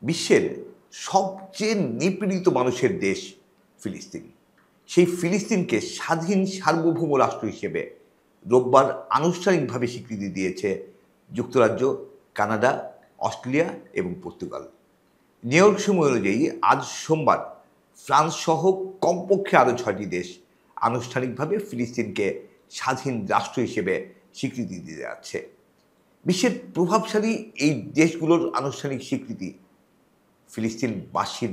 বিশ্বের সবচেয়ে নিপীড়িত মানুষের দেশ ফিলিস্তিন। সেই ফিলিস্তিনকে স্বাধীন সার্বভৌম রাষ্ট্র হিসেবে রোববার আনুষ্ঠানিকভাবে স্বীকৃতি দিয়েছে যুক্তরাজ্য, কানাডা, অস্ট্রেলিয়া এবং পর্তুগাল। নিউ ইয়র্ক সময় অনুযায়ী আজ সোমবার ফ্রান্স সহ কমপক্ষে আরও 6টি দেশ আনুষ্ঠানিকভাবে ফিলিস্তিনকে স্বাধীন রাষ্ট্র হিসেবে স্বীকৃতি দিতে যাচ্ছে। বিশ্বের প্রভাবশালী এই দেশগুলোর আনুষ্ঠানিক স্বীকৃতি ফিলিস্তিনবাসীর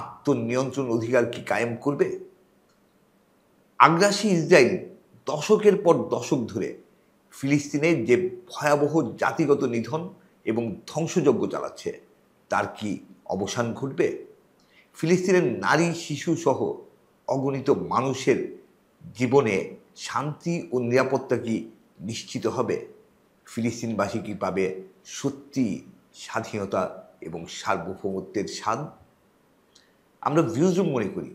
আত্মনিয়ন্ত্রণ অধিকার কি কায়েম করবে? আগ্রাসী ইসরায়েল দশকের পর দশক ধরে ফিলিস্তিনে যে ভয়াবহ জাতিগত নিধন এবং ধ্বংসযজ্ঞ চালাচ্ছে তার কি অবসান ঘটবে? ফিলিস্তিনের নারী, শিশু সহ অগণিত মানুষের জীবনে শান্তি ও নিরাপত্তা কি নিশ্চিত হবে? ফিলিস্তিনবাসী কি পাবে সত্যি স্বাধীনতা এবং সার্বভৌমত্বের স্বাদ? আমরা ভিউজরুম মনে করি,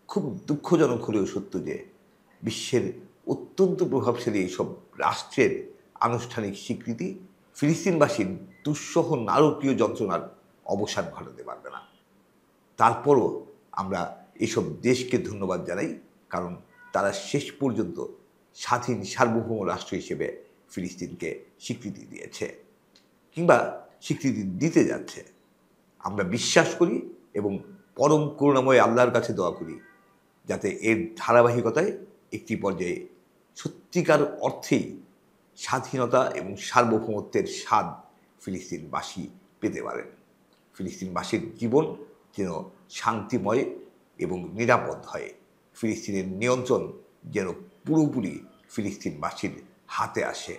খুব দুঃখজনক হলেও সত্য যে বিশ্বের অত্যন্ত প্রভাবশালী এইসব রাষ্ট্রের আনুষ্ঠানিক স্বীকৃতি ফিলিস্তিনবাসীর দুঃসহ নারকীয় যন্ত্রণার অবসান ঘটাতে পারবে না। তারপরও আমরা এইসব দেশকে ধন্যবাদ জানাই, কারণ তারা শেষ পর্যন্ত স্বাধীন সার্বভৌম রাষ্ট্র হিসেবে ফিলিস্তিনকে স্বীকৃতি দিয়েছে কিংবা স্বীকৃতি দিতে যাচ্ছে। আমরা বিশ্বাস করি এবং পরম করুণাময় আল্লাহর কাছে দোয়া করি যাতে এর ধারাবাহিকতায় একটি পর্যায়ে সত্যিকার অর্থেই স্বাধীনতা এবং সার্বভৌমত্বের স্বাদ ফিলিস্তিনবাসী পেতে পারেন। ফিলিস্তিনবাসীর জীবন যেন শান্তিময় এবং নিরাপদ হয়। ফিলিস্তিনের নিয়ন্ত্রণ যেন পুরোপুরি ফিলিস্তিনবাসীর হাতে আসে।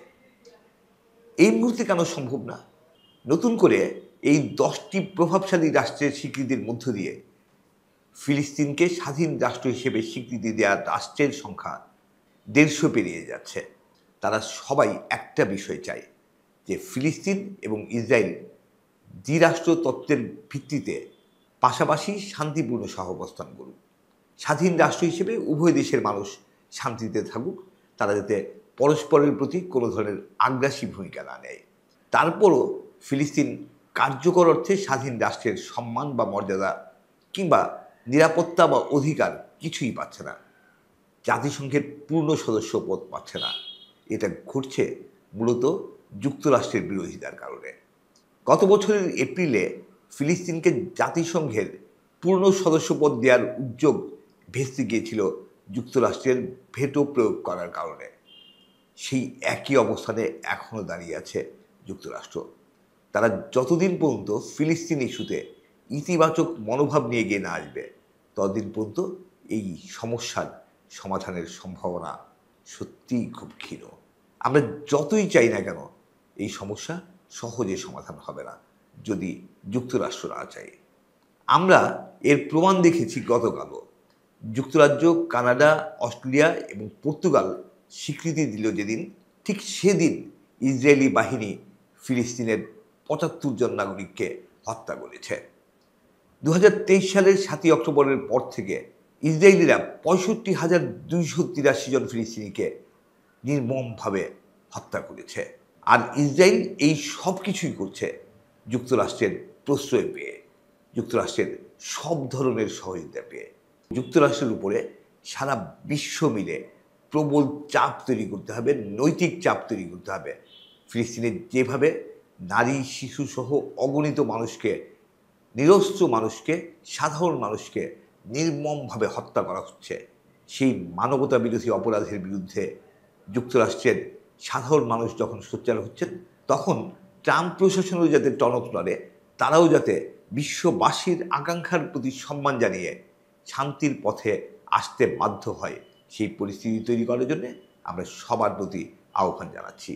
এই মুহূর্তে কেন সম্ভব না? নতুন করে এই 10টি প্রভাবশালী রাষ্ট্রের স্বীকৃতির মধ্য দিয়ে ফিলিস্তিনকে স্বাধীন রাষ্ট্র হিসেবে স্বীকৃতি দেওয়া রাষ্ট্রের সংখ্যা 150 পেরিয়ে যাচ্ছে। তারা সবাই একটা বিষয় চায় যে ফিলিস্তিন এবং ইসরায়েল দ্বিরাষ্ট্র তত্ত্বের ভিত্তিতে পাশাপাশি শান্তিপূর্ণ সহাবস্থান করুক। স্বাধীন রাষ্ট্র হিসেবে উভয় দেশের মানুষ শান্তিতে থাকুক, তারা যাতে পরস্পরের প্রতি কোনো ধরনের আগ্রাসী ভূমিকা না নেয়। তারপরও ফিলিস্তিন কার্যকর অর্থে স্বাধীন রাষ্ট্রের সম্মান বা মর্যাদা কিংবা নিরাপত্তা বা অধিকার কিছুই পাচ্ছে না। জাতিসংঘের পূর্ণ সদস্য পদ পাচ্ছে না। এটা ঘটছে মূলত যুক্তরাষ্ট্রের বিরোধিতার কারণে। গত বছরের এপ্রিলে ফিলিস্তিনকে জাতিসংঘের পূর্ণ সদস্যপদ দেওয়ার উদ্যোগ ভেস্তে গিয়েছিল যুক্তরাষ্ট্রের ভেটো প্রয়োগ করার কারণে। সেই একই অবস্থানে এখনও দাঁড়িয়ে আছে যুক্তরাষ্ট্র। তারা যতদিন পর্যন্ত ফিলিস্তিন ইস্যুতে ইতিবাচক মনোভাব নিয়ে এগিয়ে না আসবে, ততদিন পর্যন্ত এই সমস্যার সমাধানের সম্ভাবনা সত্যিই খুব ক্ষীণ। আমরা যতই চাই না কেন এই সমস্যা সহজে সমাধান হবে না যদি যুক্তরাষ্ট্র না চায়। আমরা এর প্রমাণ দেখেছি গতকালও। যুক্তরাজ্য, কানাডা, অস্ট্রেলিয়া এবং পর্তুগাল স্বীকৃতি দিল যেদিন, ঠিক সেদিন ইসরায়েলি বাহিনী ফিলিস্তিনের 75 জন নাগরিককে হত্যা করেছে। 2023 সালের 7ই অক্টোবরের পর থেকে ইসরায়েলিরা 65,283 জন ফিলিস্তিনিকে নির্মমভাবে হত্যা করেছে। আর ইসরায়েল এই সব কিছুই করছে যুক্তরাষ্ট্রের প্রশ্রয় পেয়ে, যুক্তরাষ্ট্রের সব ধরনের সহযোগিতা পেয়ে। যুক্তরাষ্ট্রের উপরে সারা বিশ্ব মিলে প্রবল চাপ তৈরি করতে হবে, নৈতিক চাপ তৈরি করতে হবে। ফিলিস্তিনের যেভাবে নারী, শিশু সহ অগণিত মানুষকে, নিরস্ত্র মানুষকে, সাধারণ মানুষকে নির্মমভাবে হত্যা করা হচ্ছে, সেই মানবতা বিরোধী অপরাধের বিরুদ্ধে যুক্তরাষ্ট্রের সাধারণ মানুষ যখন সোচ্চার হচ্ছেন, তখন ট্রাম্প প্রশাসনও যাতে টনক নড়ে, তারাও যাতে বিশ্ববাসীর আকাঙ্ক্ষার প্রতি সম্মান জানিয়ে শান্তির পথে আসতে বাধ্য হয়, সেই পরিস্থিতি তৈরি করার জন্য আমরা সবার প্রতি আহ্বান জানাচ্ছি।